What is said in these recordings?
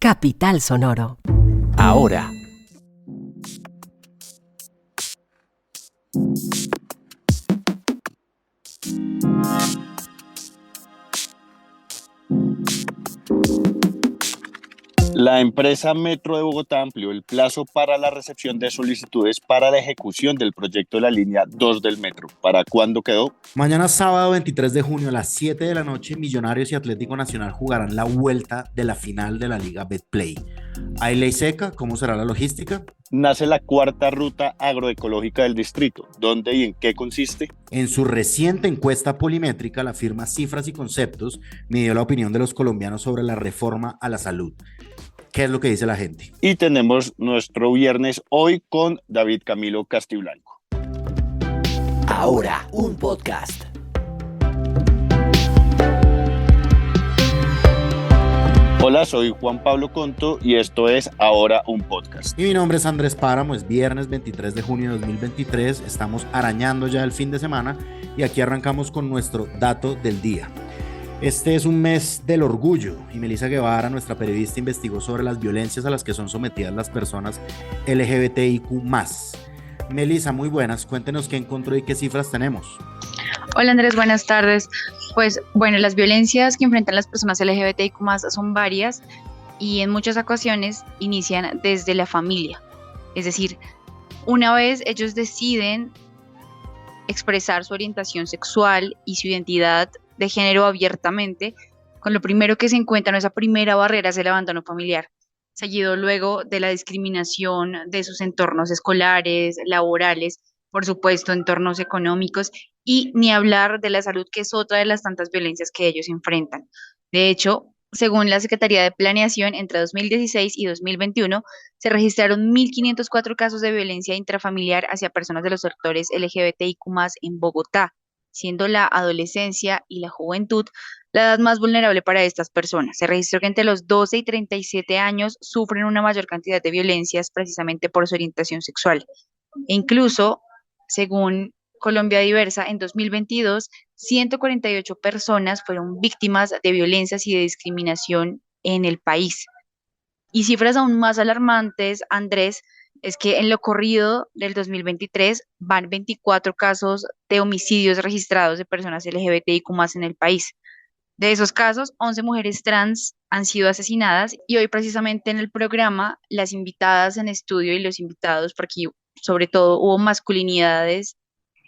Capital Sonoro. Ahora. La empresa Metro de Bogotá amplió el plazo para la recepción de solicitudes para la ejecución del proyecto de la línea 2 del metro. ¿Para cuándo quedó? Mañana sábado 23 de junio a las 7 de la noche, Millonarios y Atlético Nacional jugarán la vuelta de la final de la Liga Betplay. ¿Hay ley seca? ¿Cómo será la logística? Nace la cuarta ruta agroecológica del distrito. ¿Dónde y en qué consiste? En su reciente encuesta polimétrica, la firma Cifras y Conceptos midió la opinión de los colombianos sobre la reforma a la salud. ¿Qué es lo que dice la gente? Y tenemos nuestro viernes hoy con David Camilo Castiblanco. Ahora, un podcast. Hola, soy Juan Pablo Conto y esto es Ahora un podcast. Y mi nombre es Andrés Páramo, es viernes 23 de junio de 2023, estamos arañando ya el fin de semana y aquí arrancamos con nuestro dato del día. Este es un mes del orgullo y Melissa Guevara, nuestra periodista, investigó sobre las violencias a las que son sometidas las personas LGBTIQ+. Melissa, muy buenas, cuéntenos qué encontró y qué cifras tenemos. Hola Andrés, buenas tardes. Pues bueno, las violencias que enfrentan las personas LGBTIQ+ son varias y en muchas ocasiones inician desde la familia. Es decir, una vez ellos deciden expresar su orientación sexual y su identidad de género abiertamente, con lo primero que se encuentran, esa primera barrera es el abandono familiar, seguido luego de la discriminación de sus entornos escolares, laborales, por supuesto, entornos económicos, y ni hablar de la salud, que es otra de las tantas violencias que ellos enfrentan. De hecho, según la Secretaría de Planeación, entre 2016 y 2021 se registraron 1.504 casos de violencia intrafamiliar hacia personas de los sectores LGBTIQ+ en Bogotá, siendo la adolescencia y la juventud la edad más vulnerable para estas personas. Se registró que entre los 12 y 37 años sufren una mayor cantidad de violencias precisamente por su orientación sexual. E incluso, según Colombia Diversa, en 2022, 148 personas fueron víctimas de violencias y de discriminación en el país. Y cifras aún más alarmantes, Andrés, es que en lo corrido del 2023 van 24 casos de homicidios registrados de personas LGBTIQ+ en el país. De esos casos, 11 mujeres trans han sido asesinadas y hoy precisamente en el programa las invitadas en estudio y los invitados, porque sobre todo hubo masculinidades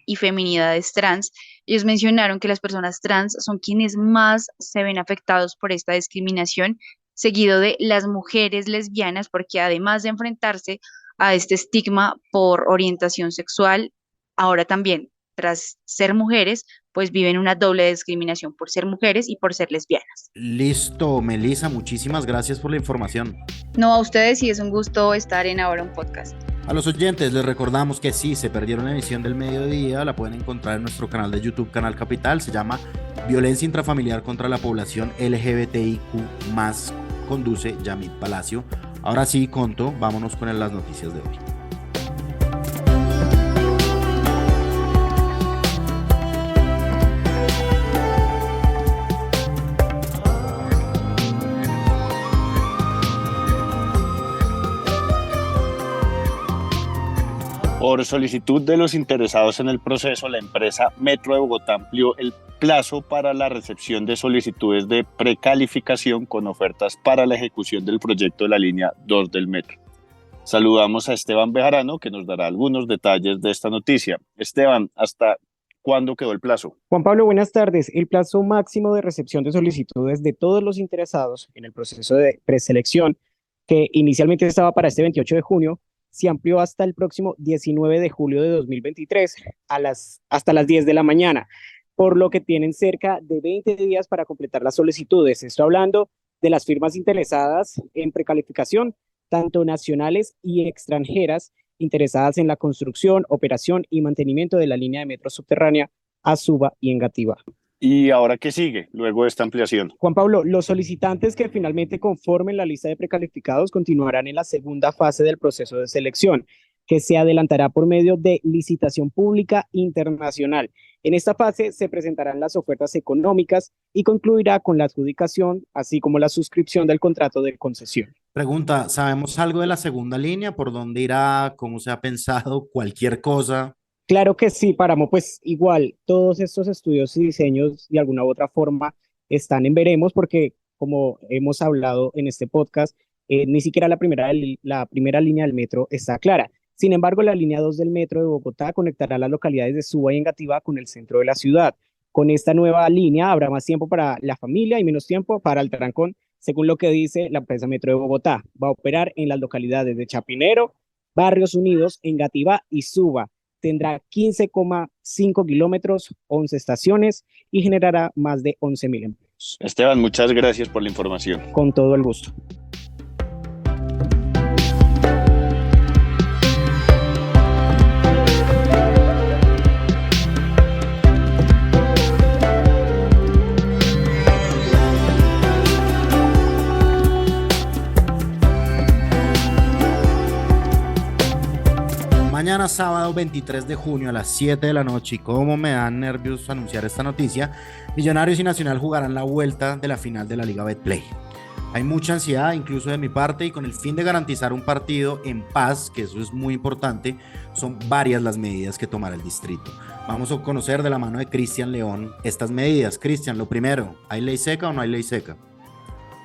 y feminidades trans, ellos mencionaron que las personas trans son quienes más se ven afectados por esta discriminación, seguido de las mujeres lesbianas, porque además de enfrentarse a este estigma por orientación sexual, ahora también, tras ser mujeres, pues viven una doble discriminación por ser mujeres y por ser lesbianas. Listo, Melissa, muchísimas gracias por la información. No, a ustedes, y es un gusto estar en Ahora un Podcast. A los oyentes les recordamos que si se perdieron la emisión del mediodía, la pueden encontrar en nuestro canal de YouTube, Canal Capital. Se llama Violencia Intrafamiliar contra la Población LGBTIQ+, conduce Yamit Palacio. Ahora sí, Conto, vámonos con las noticias de hoy. Por solicitud de los interesados en el proceso, la empresa Metro de Bogotá amplió el plazo para la recepción de solicitudes de precalificación con ofertas para la ejecución del proyecto de la línea 2 del metro. Saludamos a Esteban Bejarano, que nos dará algunos detalles de esta noticia. Esteban, ¿hasta cuándo quedó el plazo? Juan Pablo, buenas tardes. El plazo máximo de recepción de solicitudes de todos los interesados en el proceso de preselección, que inicialmente estaba para este 28 de junio, se amplió hasta el próximo 19 de julio de 2023 hasta las 10 de la mañana, por lo que tienen cerca de 20 días para completar las solicitudes. Estoy hablando de las firmas interesadas en precalificación, tanto nacionales y extranjeras, interesadas en la construcción, operación y mantenimiento de la línea de metro subterránea a Suba y Engativá. ¿Y ahora qué sigue luego de esta ampliación? Juan Pablo, los solicitantes que finalmente conformen la lista de precalificados continuarán en la segunda fase del proceso de selección, que se adelantará por medio de licitación pública internacional. En esta fase se presentarán las ofertas económicas y concluirá con la adjudicación, así como la suscripción del contrato de concesión. Pregunta, ¿sabemos algo de la segunda línea? ¿Por dónde irá? ¿Cómo se ha pensado? Cualquier cosa. Claro que sí, Páramo, pues igual todos estos estudios y diseños de alguna u otra forma están en veremos porque como hemos hablado en este podcast, ni siquiera la primera línea del metro está clara. Sin embargo, la línea 2 del metro de Bogotá conectará las localidades de Suba y Engativá con el centro de la ciudad. Con esta nueva línea habrá más tiempo para la familia y menos tiempo para el trancón, según lo que dice la empresa Metro de Bogotá. Va a operar en las localidades de Chapinero, Barrios Unidos, Engativá y Suba. Tendrá 15,5 kilómetros, 11 estaciones y generará más de 11.000 empleos. Esteban, muchas gracias por la información. Con todo el gusto. Mañana sábado 23 de junio a las 7 de la noche, y cómo me dan nervios anunciar esta noticia, Millonarios y Nacional jugarán la vuelta de la final de la Liga Betplay. Hay mucha ansiedad, incluso de mi parte, y con el fin de garantizar un partido en paz, que eso es muy importante, son varias las medidas que tomará el distrito. Vamos a conocer de la mano de Cristian León estas medidas. Cristian, lo primero, ¿hay ley seca o no hay ley seca?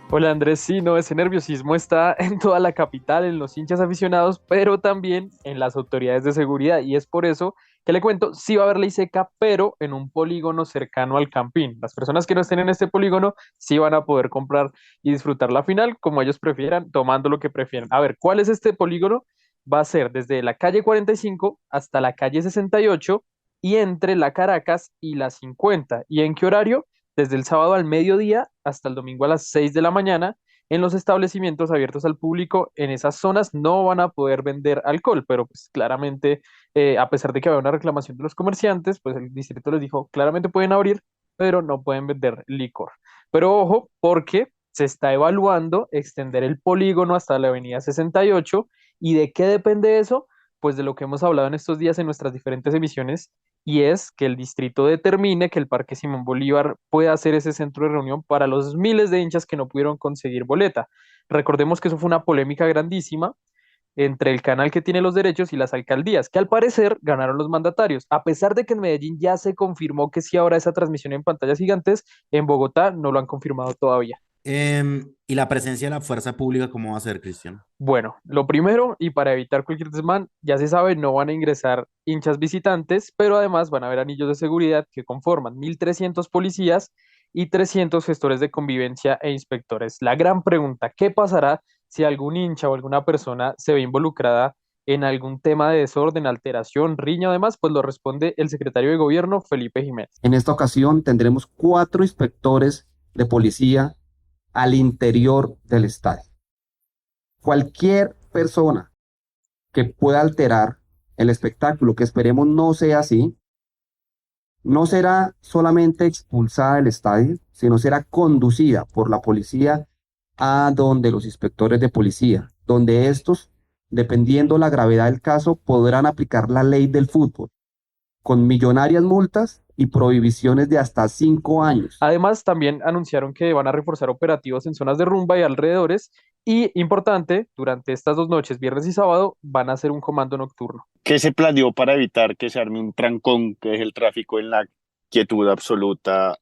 Hola Andrés, sí, no, ese nerviosismo está en toda la capital, en los hinchas aficionados, pero también en las autoridades de seguridad, y es por eso que le cuento, sí va a haber ley seca, pero en un polígono cercano al Campín. Las personas que no estén en este polígono sí van a poder comprar y disfrutar la final como ellos prefieran, tomando lo que prefieran. A ver, ¿cuál es este polígono? Va a ser desde la calle 45 hasta la calle 68 y entre la Caracas y la 50. ¿Y en qué horario? Desde el sábado al mediodía hasta el domingo a las 6 de la mañana. En los establecimientos abiertos al público, en esas zonas no van a poder vender alcohol, pero pues claramente, a pesar de que había una reclamación de los comerciantes, pues el distrito les dijo, claramente pueden abrir, pero no pueden vender licor. Pero ojo, porque se está evaluando extender el polígono hasta la avenida 68. ¿Y de qué depende eso? Pues de lo que hemos hablado en estos días en nuestras diferentes emisiones, y es que el distrito determine que el Parque Simón Bolívar pueda ser ese centro de reunión para los miles de hinchas que no pudieron conseguir boleta. Recordemos que eso fue una polémica grandísima entre el canal que tiene los derechos y las alcaldías, que al parecer ganaron los mandatarios. A pesar de que en Medellín ya se confirmó que sí habrá esa transmisión en pantallas gigantes, en Bogotá no lo han confirmado todavía. ¿Y la presencia de la fuerza pública cómo va a ser, Cristian? Bueno, lo primero, y para evitar cualquier desmán, ya se sabe, no van a ingresar hinchas visitantes, pero además van a haber anillos de seguridad que conforman 1.300 policías y 300 gestores de convivencia e inspectores. La gran pregunta, ¿qué pasará si algún hincha o alguna persona se ve involucrada en algún tema de desorden, alteración, riña o demás? Pues lo responde el secretario de Gobierno, Felipe Jiménez. En esta ocasión tendremos 4 inspectores de policía al interior del estadio. Cualquier persona que pueda alterar el espectáculo, que esperemos no sea así, no será solamente expulsada del estadio, sino será conducida por la policía a donde los inspectores de policía, donde estos, dependiendo la gravedad del caso, podrán aplicar la ley del fútbol, con millonarias multas y prohibiciones de hasta 5 años. Además, también anunciaron que van a reforzar operativos en zonas de rumba y alrededores. Y importante, durante estas 2 noches, viernes y sábado, van a hacer un comando nocturno. ¿Qué se planeó para evitar que se arme un trancón que deje el tráfico en la quietud absoluta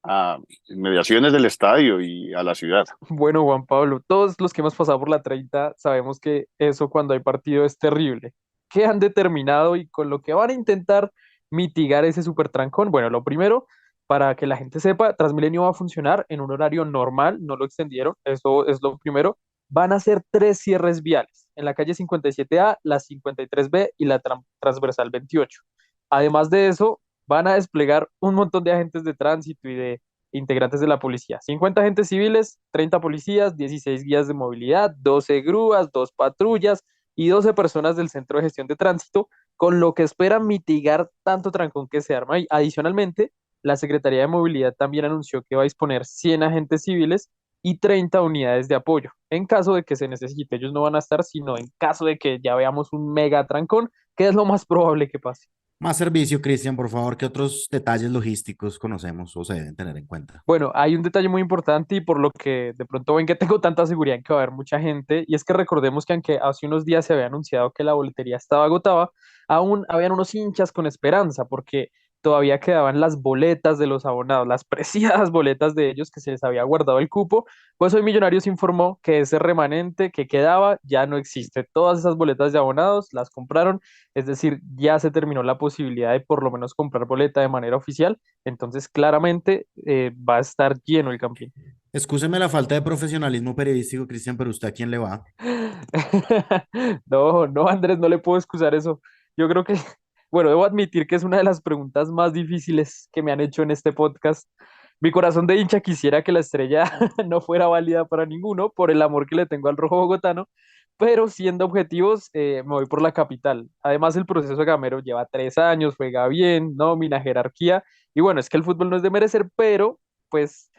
a inmediaciones del estadio y a la ciudad? Bueno, Juan Pablo, todos los que hemos pasado por la 30 sabemos que eso cuando hay partido es terrible. ¿Qué han determinado y con lo que van a intentar mitigar ese super trancón? Bueno, lo primero, para que la gente sepa, Transmilenio va a funcionar en un horario normal, no lo extendieron, eso es lo primero. Van a ser 3 cierres viales, en la calle 57A, la 53B y la transversal 28. Además de eso, van a desplegar un montón de agentes de tránsito y de integrantes de la policía. 50 agentes civiles, 30 policías, 16 guías de movilidad, 12 grúas, 2 patrullas y 12 personas del Centro de Gestión de Tránsito, con lo que esperan mitigar tanto trancón que se arma. Y adicionalmente, la Secretaría de Movilidad también anunció que va a disponer 100 agentes civiles y 30 unidades de apoyo. En caso de que se necesite, ellos no van a estar, sino en caso de que ya veamos un mega trancón, que es lo más probable que pase. Más servicio, Cristian, por favor. ¿Qué otros detalles logísticos conocemos o se deben tener en cuenta? Bueno, hay un detalle muy importante y por lo que de pronto ven que tengo tanta seguridad en que va a haber mucha gente, y es que recordemos que aunque hace unos días se había anunciado que la boletería estaba agotada, aún habían unos hinchas con esperanza porque todavía quedaban las boletas de los abonados, las preciadas boletas de ellos que se les había guardado el cupo. Pues hoy Millonarios informó que ese remanente que quedaba ya no existe. Todas esas boletas de abonados las compraron, es decir, ya se terminó la posibilidad de por lo menos comprar boleta de manera oficial. Entonces, claramente va a estar lleno el Campín. Excúseme la falta de profesionalismo periodístico, Cristian, pero ¿usted a quién le va? No, no, Andrés, no le puedo excusar eso. Yo creo que, bueno, debo admitir que es una de las preguntas más difíciles que me han hecho en este podcast. Mi corazón de hincha quisiera que la estrella no fuera válida para ninguno por el amor que le tengo al rojo bogotano, pero siendo objetivos, me voy por la capital. Además, el proceso Gamero lleva 3 años, juega bien, nómina, jerarquía, y bueno, es que el fútbol no es de merecer, pero pues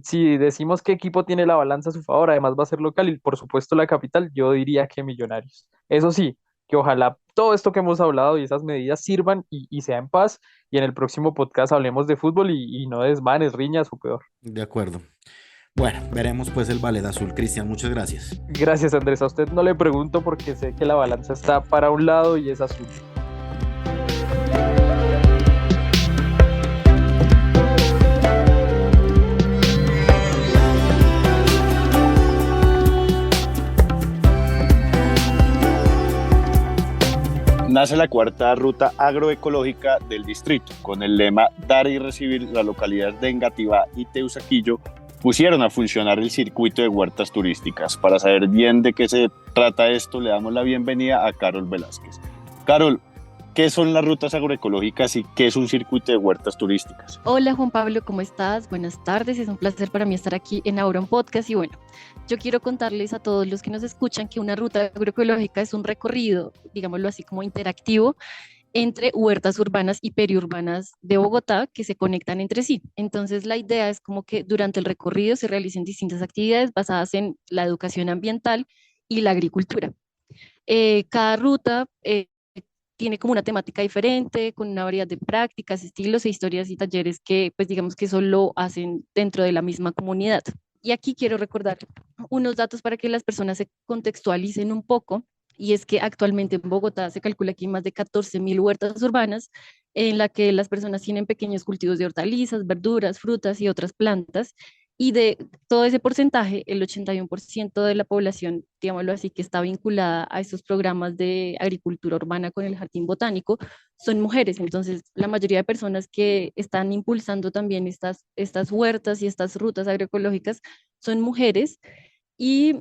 si decimos qué equipo tiene la balanza a su favor, además va a ser local y por supuesto la capital, yo diría que Millonarios. Eso sí, que ojalá todo esto que hemos hablado y esas medidas sirvan y sea en paz, y en el próximo podcast hablemos de fútbol y no de desmanes, riñas o peor. De acuerdo. Bueno, veremos pues el ballet azul. Cristian, muchas gracias. Gracias, Andrés. A usted no le pregunto porque sé que la balanza está para un lado y es azul. Nace la cuarta ruta agroecológica del distrito. Con el lema Dar y Recibir, las localidades de Engativá y Teusaquillo pusieron a funcionar el circuito de huertas turísticas. Para saber bien de qué se trata esto, le damos la bienvenida a Carol Velázquez. Carol, ¿qué son las rutas agroecológicas y qué es un circuito de huertas turísticas? Hola Juan Pablo, ¿cómo estás? Buenas tardes, es un placer para mí estar aquí en Ahora un Podcast y bueno, yo quiero contarles a todos los que nos escuchan que una ruta agroecológica es un recorrido, digámoslo así como interactivo, entre huertas urbanas y periurbanas de Bogotá que se conectan entre sí. Entonces la idea es como que durante el recorrido se realicen distintas actividades basadas en la educación ambiental y la agricultura. Cada ruta tiene como una temática diferente, con una variedad de prácticas, estilos e historias y talleres que, pues digamos que eso lo hacen dentro de la misma comunidad. Y aquí quiero recordar unos datos para que las personas se contextualicen un poco, y es que actualmente en Bogotá se calcula que hay más de 14.000 huertas urbanas en la que las personas tienen pequeños cultivos de hortalizas, verduras, frutas y otras plantas, y de todo ese porcentaje, el 81% de la población, digámoslo así, que está vinculada a estos programas de agricultura urbana con el jardín botánico, son mujeres. Entonces, la mayoría de personas que están impulsando también estas huertas y estas rutas agroecológicas son mujeres y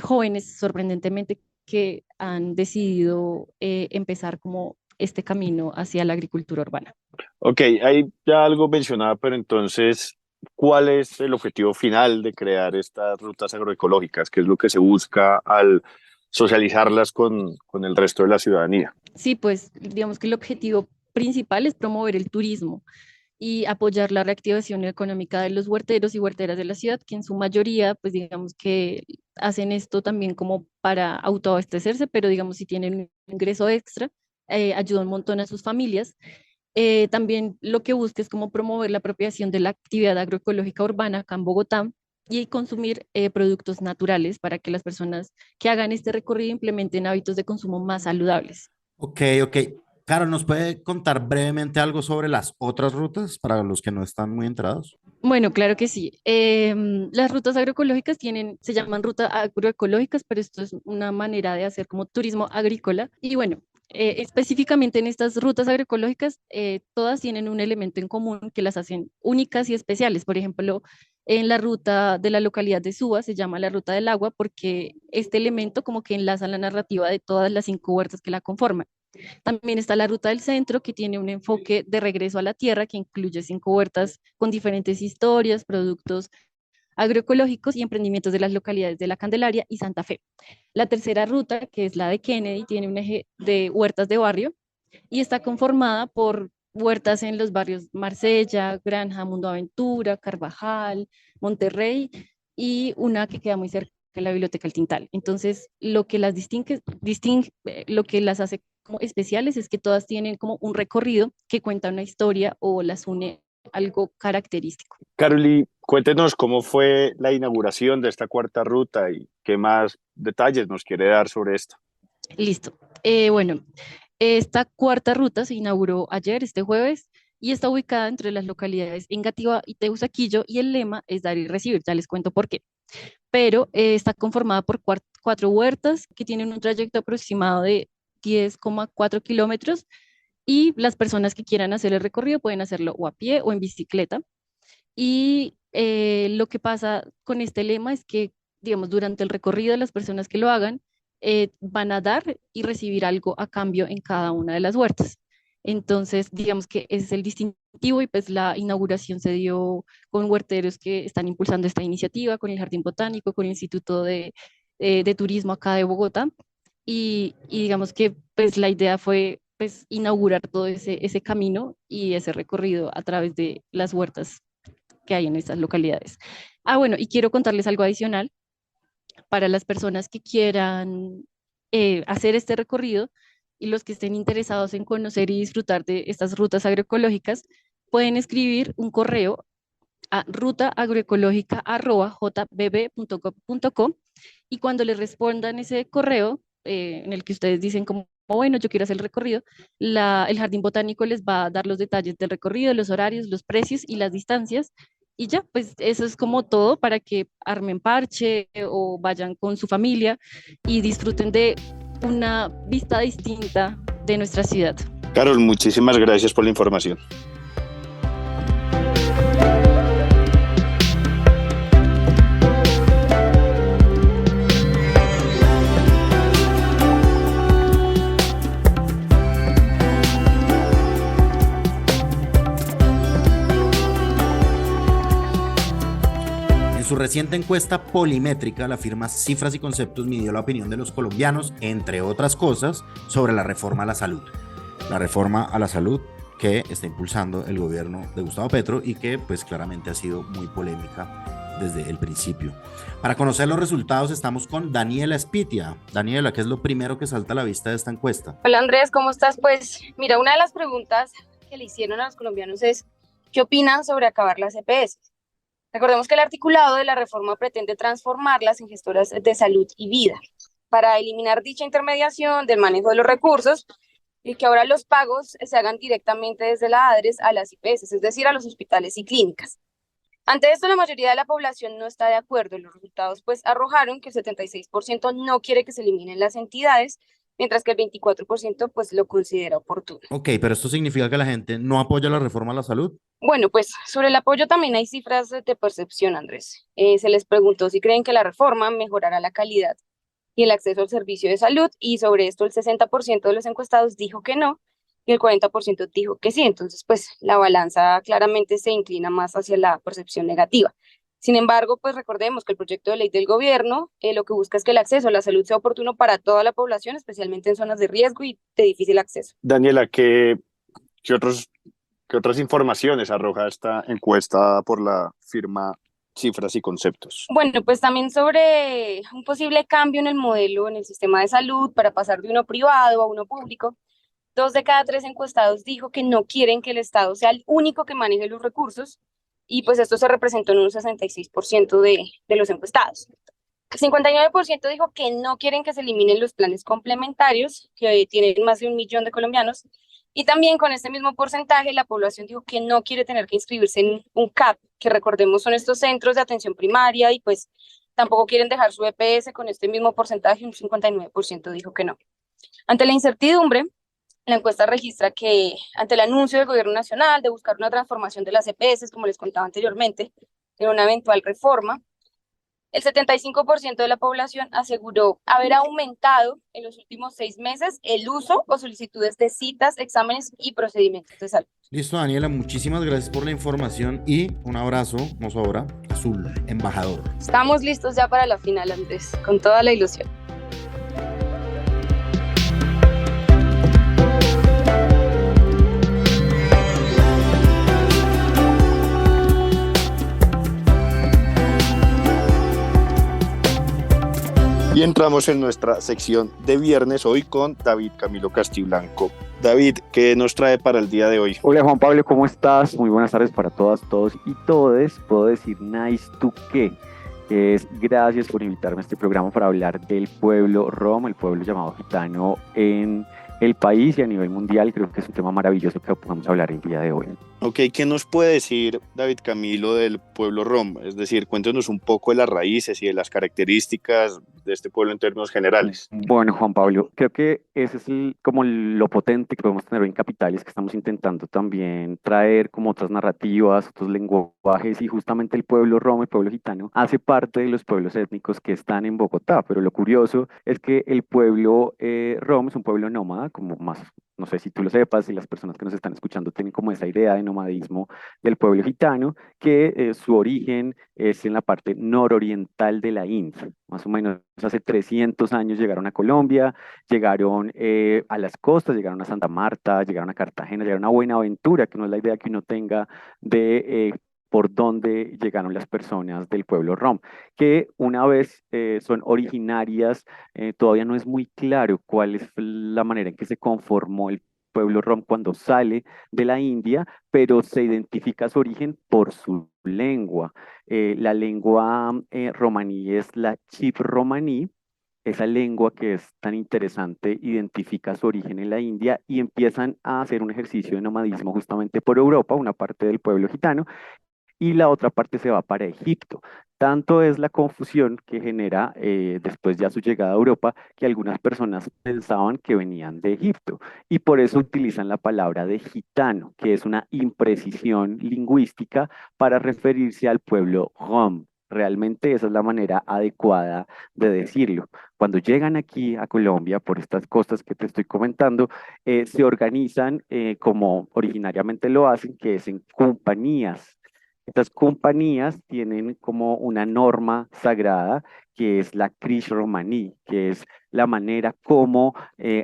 jóvenes, sorprendentemente, que han decidido empezar como este camino hacia la agricultura urbana. Ok, hay ya algo mencionado, pero entonces, ¿cuál es el objetivo final de crear estas rutas agroecológicas? ¿Qué es lo que se busca al socializarlas con el resto de la ciudadanía? Sí, pues digamos que el objetivo principal es promover el turismo y apoyar la reactivación económica de los huerteros y huerteras de la ciudad, que en su mayoría, pues digamos que hacen esto también como para autoabastecerse, pero digamos si tienen un ingreso extra, ayuda un montón a sus familias. También lo que busca es como promover la apropiación de la actividad agroecológica urbana acá en Bogotá y consumir productos naturales para que las personas que hagan este recorrido implementen hábitos de consumo más saludables. Ok, ok. Carol, ¿nos puede contar brevemente algo sobre las otras rutas para los que no están muy enterados? Bueno, claro que sí. Las rutas agroecológicas se llaman rutas agroecológicas, pero esto es una manera de hacer como turismo agrícola. Y bueno, específicamente en estas rutas agroecológicas, todas tienen un elemento en común que las hacen únicas y especiales. Por ejemplo, en la ruta de la localidad de Suba se llama la ruta del agua porque este elemento como que enlaza la narrativa de todas las 5 huertas que la conforman. También está la ruta del centro, que tiene un enfoque de regreso a la tierra, que incluye 5 huertas con diferentes historias, productos agroecológicos y emprendimientos de las localidades de La Candelaria y Santa Fe. La tercera ruta, que es la de Kennedy, tiene un eje de huertas de barrio y está conformada por huertas en los barrios Marsella, Granja, Mundo Aventura, Carvajal, Monterrey y una que queda muy cerca de la Biblioteca El Tintal. Entonces, lo que las lo que las hace como especiales es que todas tienen como un recorrido que cuenta una historia o las une algo característico. Caroli, cuéntenos cómo fue la inauguración de esta cuarta ruta y qué más detalles nos quiere dar sobre esto. Listo. Bueno, esta cuarta ruta se inauguró ayer, este jueves, y está ubicada entre las localidades Engativá y Teusaquillo, y el lema es dar y recibir, ya les cuento por qué. Pero está conformada por cuatro huertas que tienen un trayecto aproximado de 10,4 kilómetros, y las personas que quieran hacer el recorrido pueden hacerlo o a pie o en bicicleta. Y lo que pasa con este lema es que, digamos, durante el recorrido las personas que lo hagan van a dar y recibir algo a cambio en cada una de las huertas. Entonces, digamos que ese es el distintivo, y pues la inauguración se dio con huerteros que están impulsando esta iniciativa, con el Jardín Botánico, con el Instituto de Turismo acá de Bogotá, y digamos que pues la idea fue pues inaugurar todo ese camino y ese recorrido a través de las huertas que hay en estas localidades. Bueno, y quiero contarles algo adicional para las personas que quieran hacer este recorrido, y los que estén interesados en conocer y disfrutar de estas rutas agroecológicas, pueden escribir un correo a rutaagroecológica@jbb.gov.co, y cuando les respondan ese correo en el que ustedes dicen como, bueno, yo quiero hacer el recorrido, el Jardín Botánico les va a dar los detalles del recorrido, los horarios, los precios y las distancias. Y ya, pues eso es como todo para que armen parche o vayan con su familia y disfruten de una vista distinta de nuestra ciudad. Carol, muchísimas gracias por la información. En su reciente encuesta polimétrica, la firma Cifras y Conceptos midió la opinión de los colombianos, entre otras cosas, sobre la reforma a la salud. La reforma a la salud que está impulsando el gobierno de Gustavo Petro y que pues claramente ha sido muy polémica desde el principio. Para conocer los resultados estamos con Daniela Espitia. Daniela, ¿qué es lo primero que salta a la vista de esta encuesta? Hola Andrés, ¿cómo estás? Pues mira, una de las preguntas que le hicieron a los colombianos es ¿qué opinan sobre acabar las EPS? Recordemos que el articulado de la reforma pretende transformarlas en gestoras de salud y vida para eliminar dicha intermediación del manejo de los recursos y que ahora los pagos se hagan directamente desde la ADRES a las IPS, es decir, a los hospitales y clínicas. Ante esto, la mayoría de la población no está de acuerdo. Los resultados pues arrojaron que el 76% no quiere que se eliminen las entidades, mientras que el 24% pues lo considera oportuno. Ok, pero esto significa que la gente no apoya la reforma a la salud. Bueno, pues sobre el apoyo también hay cifras de percepción, Andrés. Se les preguntó si creen que la reforma mejorará la calidad y el acceso al servicio de salud, y sobre esto el 60% de los encuestados dijo que no y el 40% dijo que sí. Entonces, pues la balanza claramente se inclina más hacia la percepción negativa. Sin embargo, pues recordemos que el proyecto de ley del gobierno lo que busca es que el acceso a la salud sea oportuno para toda la población, especialmente en zonas de riesgo y de difícil acceso. Daniela, ¿qué otras informaciones arroja esta encuesta por la firma Cifras y Conceptos? Bueno, pues también sobre un posible cambio en el modelo en el sistema de salud para pasar de uno privado a uno público. 2 de cada 3 encuestados dijo que no quieren que el Estado sea el único que maneje los recursos, y pues esto se representó en un 66% de los encuestados. El 59% dijo que no quieren que se eliminen los planes complementarios, que tienen más de 1 millón de colombianos, y también con este mismo porcentaje la población dijo que no quiere tener que inscribirse en un CAP, que recordemos son estos centros de atención primaria, y pues tampoco quieren dejar su EPS. Con este mismo porcentaje, un 59% dijo que no. Ante la incertidumbre, la encuesta registra que ante el anuncio del gobierno nacional de buscar una transformación de las EPS, como les contaba anteriormente, en una eventual reforma, el 75% de la población aseguró haber aumentado en los últimos 6 meses el uso o solicitudes de citas, exámenes y procedimientos de salud. Listo, Daniela, muchísimas gracias por la información y un abrazo, vamos ahora, Azul, embajador. Estamos listos ya para la final, Andrés, con toda la ilusión. Y entramos en nuestra sección de viernes hoy con David Camilo Castiblanco. David, ¿qué nos trae para el día de hoy? Hola Juan Pablo, ¿cómo estás? Muy buenas tardes para todas, todos y todes. Puedo decir nice to que es gracias por invitarme a este programa para hablar del pueblo rom, el pueblo llamado gitano en el país y a nivel mundial. Creo que es un tema maravilloso que podamos hablar el día de hoy. Ok, ¿qué nos puede decir David Camilo del pueblo rom? Es decir, cuéntenos un poco de las raíces y de las características de este pueblo en términos generales. Bueno, Juan Pablo, creo que ese es como lo potente que podemos tener hoy en Capitales, que estamos intentando también traer como otras narrativas, otros lenguajes, y justamente el pueblo rom, el pueblo gitano, hace parte de los pueblos étnicos que están en Bogotá, pero lo curioso es que el pueblo rom es un pueblo nómada, como más, no sé si tú lo sepas, y las personas que nos están escuchando tienen como esa idea de nomadismo del pueblo gitano, que su origen es en la parte nororiental de la India. Más o menos hace 300 años llegaron a Colombia, llegaron a las costas, llegaron a Santa Marta, llegaron a Cartagena, llegaron a Buenaventura, que no es la idea que uno tenga de por dónde llegaron las personas del pueblo rom, que una vez son originarias, todavía no es muy claro cuál es la manera en que se conformó el pueblo rom cuando sale de la India, pero se identifica su origen por su lengua. La lengua romaní es la chip romaní. Esa lengua que es tan interesante identifica su origen en la India y empiezan a hacer un ejercicio de nomadismo justamente por Europa, una parte del pueblo gitano, y la otra parte se va para Egipto. Tanto es la confusión que genera después ya su llegada a Europa que algunas personas pensaban que venían de Egipto y por eso utilizan la palabra de gitano, que es una imprecisión lingüística para referirse al pueblo rom. Realmente esa es la manera adecuada de decirlo. Cuando llegan aquí a Colombia, por estas costas que te estoy comentando, se organizan como originariamente lo hacen, que es en compañías. Estas compañías tienen como una norma sagrada que es la Krish Romani, que es la manera como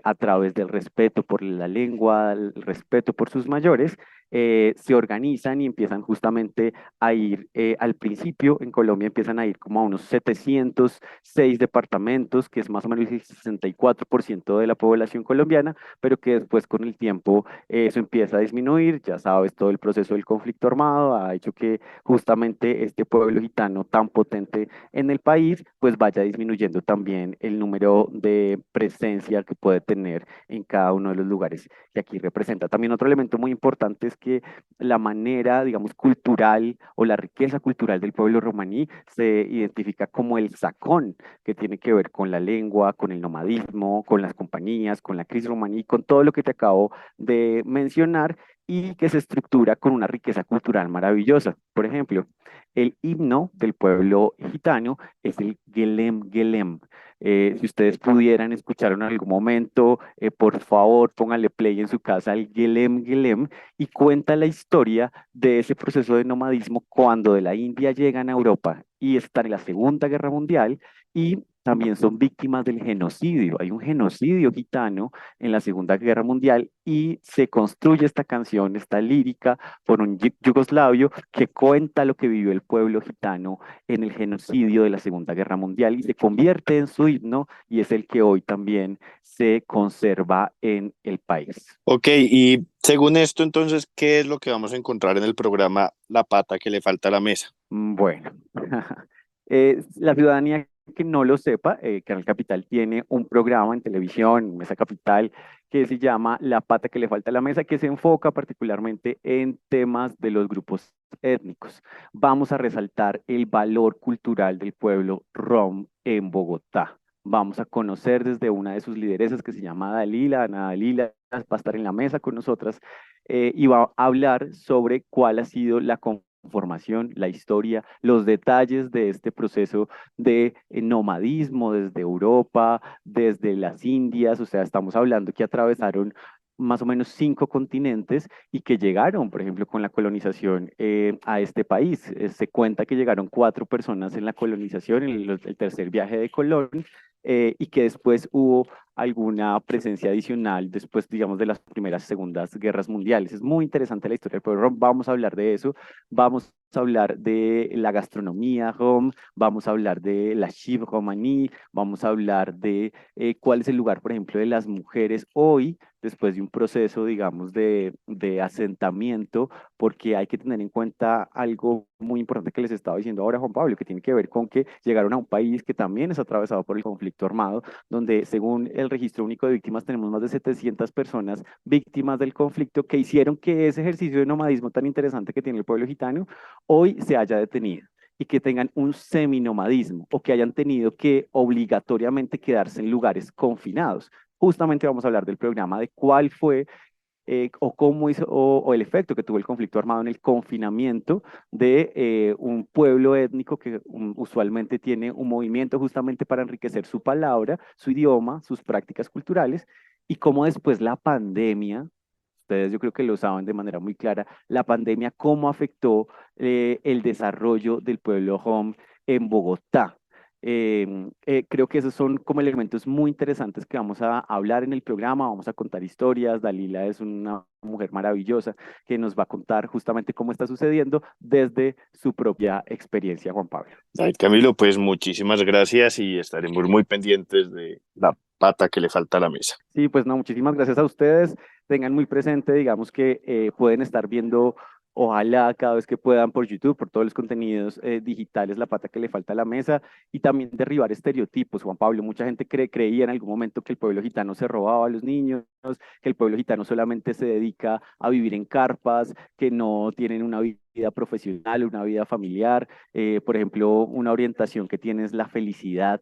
a través del respeto por la lengua, el respeto por sus mayores, se organizan y empiezan justamente a ir, al principio en Colombia empiezan a ir como a unos 706 departamentos, que es más o menos el 64% de la población colombiana, pero que después con el tiempo eso empieza a disminuir. Ya sabes, todo el proceso del conflicto armado ha hecho que justamente este pueblo gitano tan potente en el país, pues vaya disminuyendo también el número de presencia que puede tener en cada uno de los lugares que aquí representa. También otro elemento muy importante es que la manera, digamos, cultural o la riqueza cultural del pueblo romaní se identifica como el sacón, que tiene que ver con la lengua, con el nomadismo, con las compañías, con la crisis romaní, con todo lo que te acabo de mencionar y que se estructura con una riqueza cultural maravillosa. Por ejemplo, el himno del pueblo gitano es el Gelem Gelem. Si ustedes pudieran escuchar en algún momento, por favor, pónganle play en su casa al Gelem Gelem y cuenta la historia de ese proceso de nomadismo cuando de la India llegan a Europa y están en la Segunda Guerra Mundial y también son víctimas del genocidio. Hay un genocidio gitano en la Segunda Guerra Mundial y se construye esta canción, esta lírica, por un yugoslavio que cuenta lo que vivió el pueblo gitano en el genocidio de la Segunda Guerra Mundial y se convierte en su himno y es el que hoy también se conserva en el país. Ok, y según esto, entonces, ¿qué es lo que vamos a encontrar en el programa La pata que le falta a la mesa? Bueno, la ciudadanía que no lo sepa, Canal Capital tiene un programa en televisión, Mesa Capital, que se llama La pata que le falta a la mesa, que se enfoca particularmente en temas de los grupos étnicos. Vamos a resaltar el valor cultural del pueblo rom en Bogotá. Vamos a conocer desde una de sus lideresas que se llama Dalila. Ana Dalila va a estar en la mesa con nosotras y va a hablar sobre cuál ha sido la conformación, la historia, los detalles de este proceso de nomadismo desde Europa, desde las Indias. O sea, estamos hablando que atravesaron más o menos 5 continentes y que llegaron, por ejemplo, con la colonización a este país. Se cuenta que llegaron 4 personas en la colonización, en el tercer viaje de Colón, y que después hubo alguna presencia adicional después, digamos, de las primeras, segundas guerras mundiales. Es muy interesante la historia del pueblo rom, vamos a hablar de eso, vamos a hablar de la gastronomía rom, vamos a hablar de la chiv romaní, vamos a hablar de cuál es el lugar, por ejemplo, de las mujeres hoy, después de un proceso, digamos, de asentamiento, porque hay que tener en cuenta algo muy importante que les estaba diciendo ahora Juan Pablo, que tiene que ver con que llegaron a un país que también es atravesado por el conflicto armado, donde según el registro único de víctimas tenemos más de 700 personas víctimas del conflicto que hicieron que ese ejercicio de nomadismo tan interesante que tiene el pueblo gitano hoy se haya detenido y que tengan un seminomadismo o que hayan tenido que obligatoriamente quedarse en lugares confinados. Justamente vamos a hablar del programa de cuál fue o cómo hizo, o el efecto que tuvo el conflicto armado en el confinamiento de un pueblo étnico que usualmente tiene un movimiento justamente para enriquecer su palabra, su idioma, sus prácticas culturales, y cómo después la pandemia, ustedes yo creo que lo saben de manera muy clara, la pandemia cómo afectó el desarrollo del pueblo rom en Bogotá. Creo que esos son como elementos muy interesantes que vamos a hablar en el programa, vamos a contar historias. Dalila es una mujer maravillosa que nos va a contar justamente cómo está sucediendo desde su propia experiencia, Juan Pablo. Ay, Camilo, pues muchísimas gracias y estaremos muy pendientes de la pata que le falta a la mesa. Sí, pues no, muchísimas gracias a ustedes. Tengan muy presente, digamos que pueden estar viendo, ojalá cada vez que puedan por YouTube, por todos los contenidos digitales, la pata que le falta a la mesa, y también derribar estereotipos. Juan Pablo, mucha gente creía en algún momento que el pueblo gitano se robaba a los niños, que el pueblo gitano solamente se dedica a vivir en carpas, que no tienen una vida profesional, una vida familiar. Por ejemplo, una orientación que tiene es la felicidad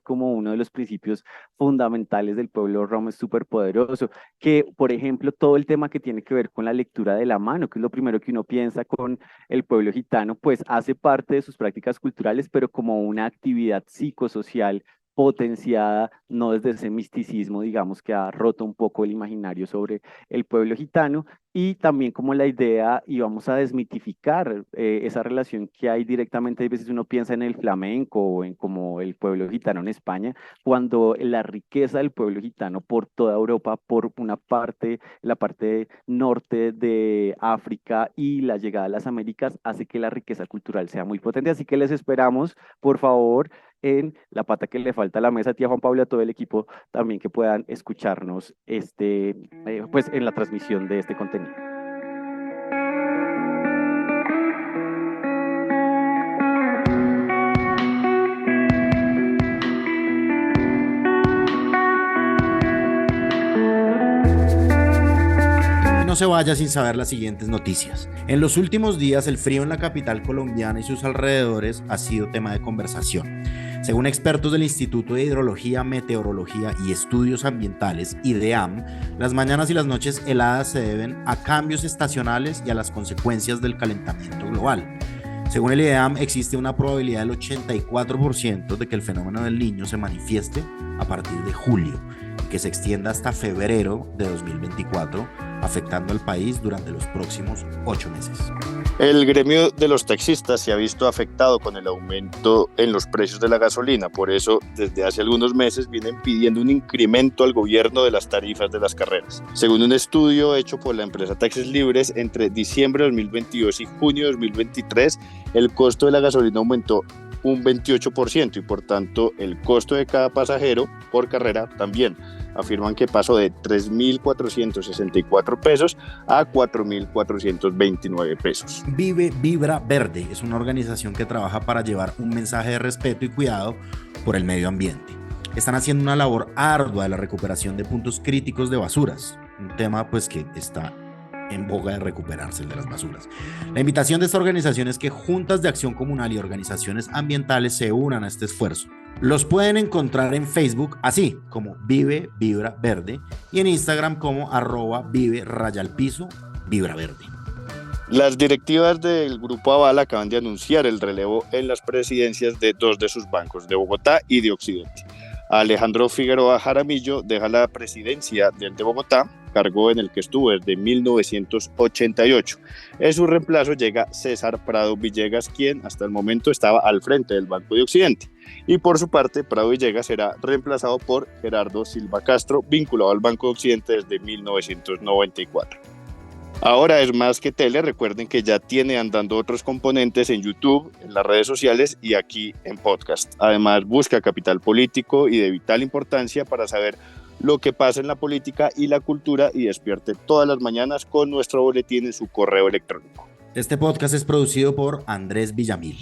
como uno de los principios fundamentales del pueblo rom es súper poderoso, que por ejemplo todo el tema que tiene que ver con la lectura de la mano, que es lo primero que uno piensa con el pueblo gitano, pues hace parte de sus prácticas culturales, pero como una actividad psicosocial potenciada, no desde ese misticismo, digamos, que ha roto un poco el imaginario sobre el pueblo gitano, y también como la idea, y vamos a desmitificar esa relación que hay directamente, a veces uno piensa en el flamenco o en como el pueblo gitano en España, cuando la riqueza del pueblo gitano por toda Europa, por una parte, la parte norte de África y la llegada a las Américas, hace que la riqueza cultural sea muy potente, así que les esperamos, por favor, en la pata que le falta a la mesa, tía Juan Pablo, a todo el equipo también que puedan escucharnos pues en la transmisión de este contenido. No se vaya sin saber las siguientes noticias. En los últimos días, el frío en la capital colombiana y sus alrededores ha sido tema de conversación. Según expertos del Instituto de Hidrología, Meteorología y Estudios Ambientales, IDEAM, las mañanas y las noches heladas se deben a cambios estacionales y a las consecuencias del calentamiento global. Según el IDEAM, existe una probabilidad del 84% de que el fenómeno del Niño se manifieste a partir de julio y que se extienda hasta febrero de 2024, afectando al país durante los próximos 8 meses. El gremio de los taxistas se ha visto afectado con el aumento en los precios de la gasolina. Por eso, desde hace algunos meses vienen pidiendo un incremento al gobierno de las tarifas de las carreras. Según un estudio hecho por la empresa Taxis Libres, entre diciembre de 2022 y junio de 2023, el costo de la gasolina aumentó un 28% y por tanto el costo de cada pasajero por carrera también. Afirman que pasó de 3.464 pesos a 4.429 pesos. Vive Vibra Verde es una organización que trabaja para llevar un mensaje de respeto y cuidado por el medio ambiente. Están haciendo una labor ardua de la recuperación de puntos críticos de basuras, un tema pues que está en boga de recuperarse, el de las basuras. La invitación de esta organización es que juntas de acción comunal y organizaciones ambientales se unan a este esfuerzo. Los pueden encontrar en Facebook así como Vive Vibra Verde y en Instagram como @vive_vibra verde. Las directivas del Grupo Aval acaban de anunciar el relevo en las presidencias de 2 de sus bancos, de Bogotá y de Occidente. Alejandro Figueroa Jaramillo deja la presidencia del de Bogotá, cargo en el que estuvo desde 1988. En su reemplazo llega César Prado Villegas, quien hasta el momento estaba al frente del Banco de Occidente. Y por su parte, Prado Villegas será reemplazado por Gerardo Silva Castro, vinculado al Banco de Occidente desde 1994. Ahora es más que tele, recuerden que ya tiene andando otros componentes en YouTube, en las redes sociales y aquí en podcast. Además, busca Capital Político y de vital importancia para saber lo que pasa en la política y la cultura y despierte todas las mañanas con nuestro boletín en su correo electrónico. Este podcast es producido por Andrés Villamil.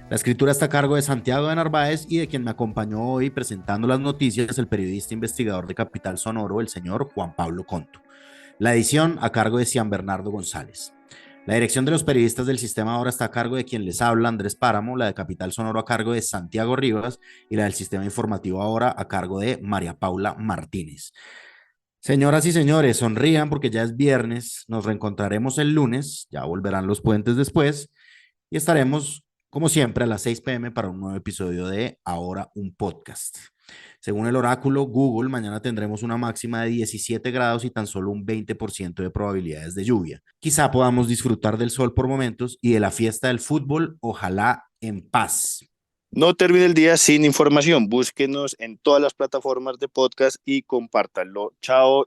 La escritura está a cargo de Santiago de Narváez y de quien me acompañó hoy presentando las noticias, el periodista investigador de Capital Sonoro, el señor Juan Pablo Conto. La edición a cargo de Cian Bernardo González. La dirección de los periodistas del sistema ahora está a cargo de quien les habla, Andrés Páramo, la de Capital Sonoro a cargo de Santiago Rivas y la del sistema informativo ahora a cargo de María Paula Martínez. Señoras y señores, sonrían porque ya es viernes, nos reencontraremos el lunes, ya volverán los puentes después y estaremos como siempre a las 6 p.m. para un nuevo episodio de Ahora un Podcast. Según el oráculo Google, mañana tendremos una máxima de 17 grados y tan solo un 20% de probabilidades de lluvia. Quizá podamos disfrutar del sol por momentos y de la fiesta del fútbol, ojalá en paz. No termine el día sin información. Búsquenos en todas las plataformas de podcast y compártanlo. Chao.